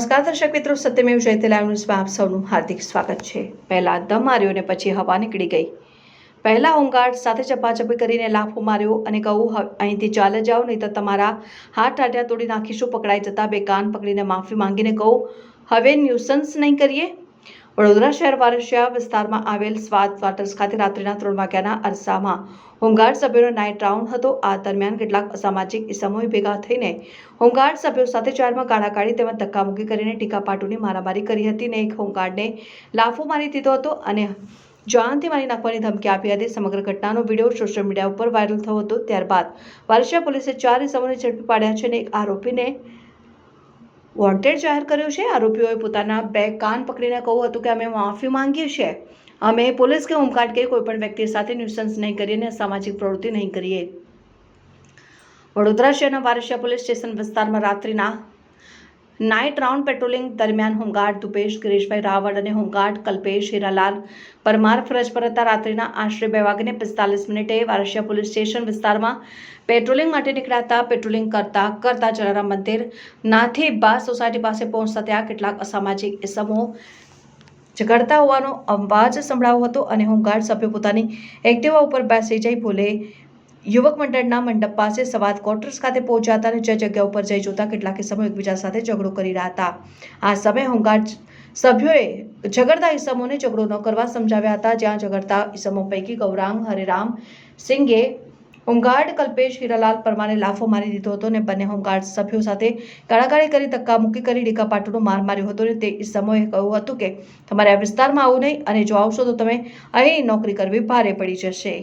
નમસ્કાર દર્શક મિત્રો, સત્યમેવ જયતે લાઈવ ન્યૂઝમાં આપ સૌનું હાર્દિક સ્વાગત છે। પહેલા દમ માર્યો ને પછી હવા નીકળી ગઈ। પહેલા હોમગાર્ડ સાથે ચપાચપી કરીને લાફો માર્યો અને કહું, અહીંથી ચાલે જાઓ, નહીં તો તમારા હાથ ટાટિયા તોડી નાખીશું। પકડાઈ જતા બે કાન પકડીને માફી માંગીને કહું, હવે ન્યુસન્સ નહીં કરીએ। વડોદરા શહેર વારસિયા વિસ્તારમાં આવેલ સ્વાદ ક્વાર્ટર્સ ખાતે રાત્રિના 3 વાગ્યાના અરસામાં હોમગાર્ડ સભ્યોનો નાઇટ રાઉન્ડ હતો। આ દરમિયાન કેટલાક અસામાજિક ઇસમોએ ભેગા થઈને હોમગાર્ડ સભ્યો સાથે જાહેરમાં ગાળાગાળી તેમજ ધક્કામુક્કી કરીને ટીકાપાટુની મારામારી કરી હતી અને એક હોમગાર્ડને લાફો મારી દીધો હતો અને જાનથી મારી નાખવાની ધમકી આપી હતી। સમગ્ર ઘટનાનો વિડીયો સોશિયલ મીડિયા ઉપર વાયરલ થયો હતો। ત્યારબાદ વારસિયા પોલીસે 4 ઇસમોને ઝડપી પાડ્યા છે અને એક આરોપીને વોન્ટેડ જાહેર કર્યો છે। આરોપીઓએ પોતાના બે કાન પકડીને કહ્યું હતું કે અમે માફી માંગીએ છીએ, અમે પોલીસ કે હોમગાર્ડ કે કોઈ પણ વ્યક્તિ સાથે ન્યુસન્સ નહીં કરીએ અને સામાજિક પ્રવૃત્તિ નહીં કરીએ। વડોદરા શહેરના વારસિયા પોલીસ સ્ટેશન વિસ્તારમાં રાત્રિના નાઇટ રાઉન્ડ પેટ્રોલિંગ દરમિયાન હોમગાર્ડ દુપેશ ગિરીશભાઈ રાવળ અને હોમગાર્ડ કલ્પેશ હીરાલાલ પરમાર ફરજ પર હતા। રાત્રિના આશરે 2:45 વારસિયા પોલીસ સ્ટેશન વિસ્તારમાં પેટ્રોલિંગ માટે નીકળ્યા હતા। પેટ્રોલિંગ કરતા જલારામ મંદિર નાથી બા સોસાયટી પાસે પહોંચતા ત્યાં કેટલાક અસામાજિક ઇસમો ઝઘડતા હોવાનો અવાજ સંભળાયો હતો અને હોમગાર્ડ સભ્યો પોતાની એક્ટિવા ઉપર બેસી જઈ ભોલે યુવક મંડળના મંડપ પાસે સ્વાદ ક્વાર્ટર્સ ખાતે પહોંચ્યા હતા અને જે જગ્યા ઉપર જઈ જોતા કેટલાક ઇસમો એકબીજા સાથે ઝઘડો કરી રહ્યા હતા। આ સમયે હોમગાર્ડ સભ્યોએ ઝઘડતા ઇસમોને ઝઘડો ન કરવા સમજાવ્યા હતા। જ્યાં ઝઘડતા ઇસમો પૈકી ગૌરાંગ હરિરામ સિંઘે હોમગાર્ડ કલ્પેશ હીરાલાલ પરમારને લાફો મારી દીધો હતો અને બંને હોમગાર્ડ સભ્યો સાથે ગાળાગાળી કરી ધક્કામુક્કી કરી ડીકાપાટુનો માર માર્યો હતો અને તે ઇસમોએ કહ્યું હતું કે તમારે આ વિસ્તારમાં આવવું નહીં અને જો આવશો તો તમે અહીં નોકરી કરવી ભારે પડી જશે।